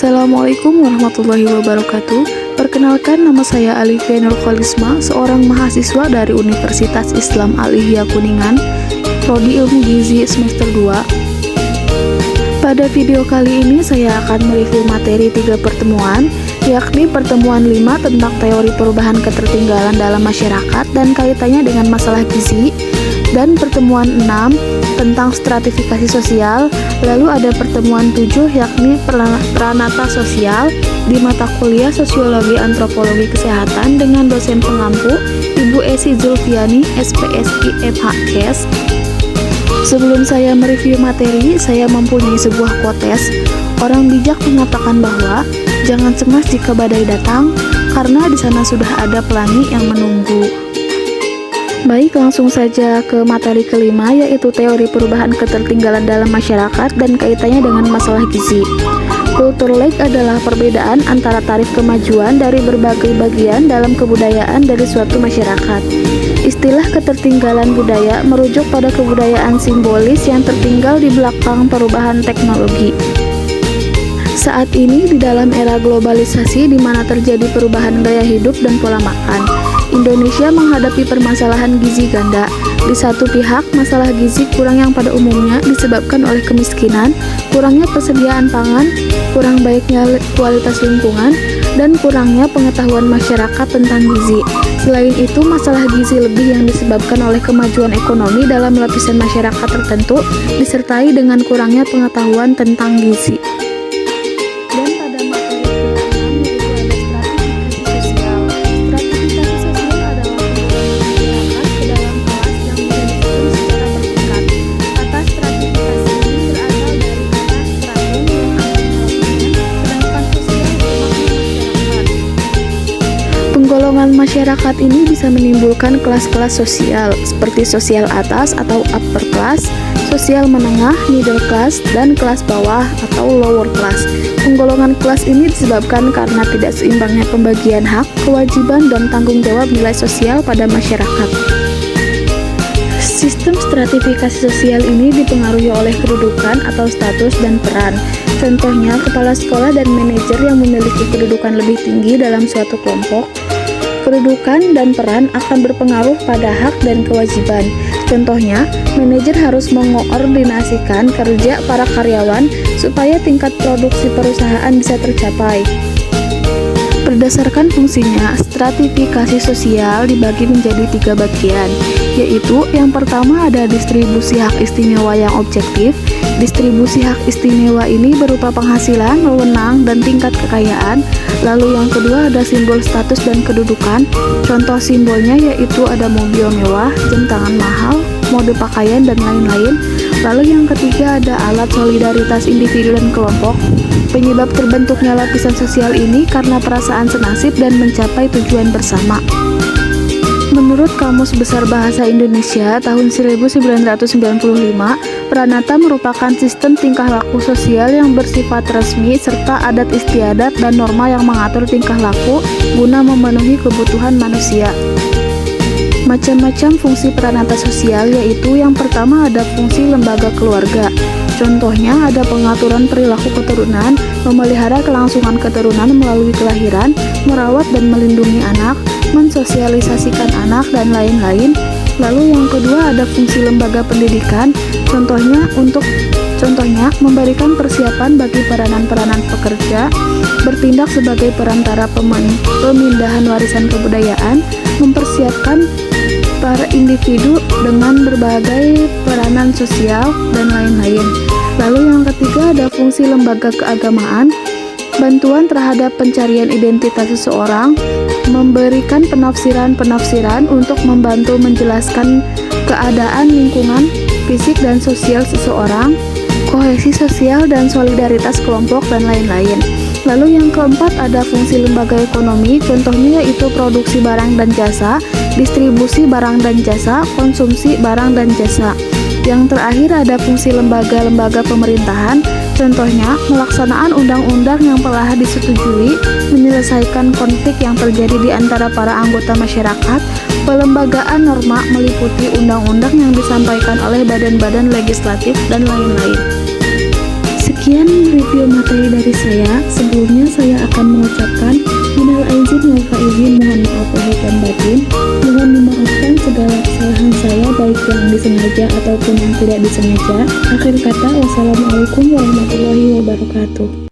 Assalamualaikum warahmatullahi wabarakatuh. Perkenalkan, nama saya Alifia Nurkhalisma, seorang mahasiswa dari Universitas Islam Al-Ihya Kuningan, Prodi Ilmu Gizi semester 2. Pada video kali ini saya akan mereview materi 3 pertemuan, yakni pertemuan 5 tentang teori perubahan ketertinggalan dalam masyarakat dan kaitannya dengan masalah gizi, dan pertemuan 6 tentang stratifikasi sosial. Lalu ada pertemuan 7 yakni peranata sosial di mata kuliah Sosiologi Antropologi Kesehatan dengan dosen pengampu Ibu Esi Zulfiani, SPSI FHKS. Sebelum saya mereview materi, saya mempunyai sebuah quotes. Orang bijak mengatakan bahwa jangan cemas jika badai datang, karena di sana sudah ada pelangi yang menunggu. Baik, langsung saja ke materi kelima, yaitu teori perubahan ketertinggalan dalam masyarakat dan kaitannya dengan masalah gizi. Culture lag adalah perbedaan antara tarif kemajuan dari berbagai bagian dalam kebudayaan dari suatu masyarakat. Istilah ketertinggalan budaya merujuk pada kebudayaan simbolis yang tertinggal di belakang perubahan teknologi. Saat ini di dalam era globalisasi di mana terjadi perubahan gaya hidup dan pola makan, Indonesia menghadapi permasalahan gizi ganda. Di satu pihak, masalah gizi kurang yang pada umumnya disebabkan oleh kemiskinan, kurangnya persediaan pangan, kurang baiknya kualitas lingkungan, dan kurangnya pengetahuan masyarakat tentang gizi. Selain itu, masalah gizi lebih yang disebabkan oleh kemajuan ekonomi dalam lapisan masyarakat tertentu, disertai dengan kurangnya pengetahuan tentang gizi. Golongan masyarakat ini bisa menimbulkan kelas-kelas sosial seperti sosial atas atau upper class, sosial menengah middle class, dan kelas bawah atau lower class. Penggolongan kelas ini disebabkan karena tidak seimbangnya pembagian hak, kewajiban, dan tanggung jawab nilai sosial pada masyarakat. Sistem stratifikasi sosial ini dipengaruhi oleh kedudukan atau status dan peran. Contohnya, kepala sekolah dan manajer yang memiliki kedudukan lebih tinggi dalam suatu kelompok. Kedudukan dan peran akan berpengaruh pada hak dan kewajiban. Contohnya, manajer harus mengoordinasikan kerja para karyawan supaya tingkat produksi perusahaan bisa tercapai. Berdasarkan fungsinya, stratifikasi sosial dibagi menjadi 3 bagian, yaitu yang pertama ada distribusi hak istimewa yang objektif. Distribusi hak istimewa ini berupa penghasilan, wewenang, dan tingkat kekayaan. Lalu yang kedua ada simbol status dan kedudukan. Contoh simbolnya yaitu ada mobil mewah, jam tangan mahal, mode pakaian, dan lain-lain. Lalu yang ketiga ada alat solidaritas individu dan kelompok. Penyebab terbentuknya lapisan sosial ini karena perasaan senasib dan mencapai tujuan bersama. Menurut Kamus Besar Bahasa Indonesia tahun 1995, peranata merupakan sistem tingkah laku sosial yang bersifat resmi serta adat istiadat dan norma yang mengatur tingkah laku guna memenuhi kebutuhan manusia. Macam-macam fungsi peranata sosial, yaitu yang pertama ada fungsi lembaga keluarga. Contohnya ada pengaturan perilaku keturunan, memelihara kelangsungan keturunan melalui kelahiran, merawat dan melindungi anak, mensosialisasikan anak, dan lain-lain. Lalu yang kedua ada fungsi lembaga pendidikan. Contohnya memberikan persiapan bagi peranan-peranan pekerja, bertindak sebagai perantara pemindahan warisan kebudayaan, mempersiapkan para individu dengan berbagai peranan sosial, dan lain-lain. Lalu yang ketiga ada fungsi lembaga keagamaan, bantuan terhadap pencarian identitas seseorang, memberikan penafsiran-penafsiran untuk membantu menjelaskan keadaan lingkungan, fisik dan sosial seseorang, kohesi sosial dan solidaritas kelompok, dan lain-lain. Lalu yang keempat ada fungsi lembaga ekonomi, contohnya yaitu produksi barang dan jasa, distribusi barang dan jasa, konsumsi barang dan jasa. Yang terakhir ada fungsi lembaga-lembaga pemerintahan, contohnya melaksanaan undang-undang yang telah disetujui, menyelesaikan konflik yang terjadi di antara para anggota masyarakat, pelembagaan norma meliputi undang-undang yang disampaikan oleh badan-badan legislatif, dan lain-lain. Sekian review materi dari saya. Sebelumnya saya akan mengucapkan minal aizin wal faizin, mohon maaf lahir dan batin. Mohon dimaafkan segala kesalahan saya, baik yang disengaja ataupun yang tidak disengaja. Akhir kata, wassalamualaikum warahmatullahi wabarakatuh.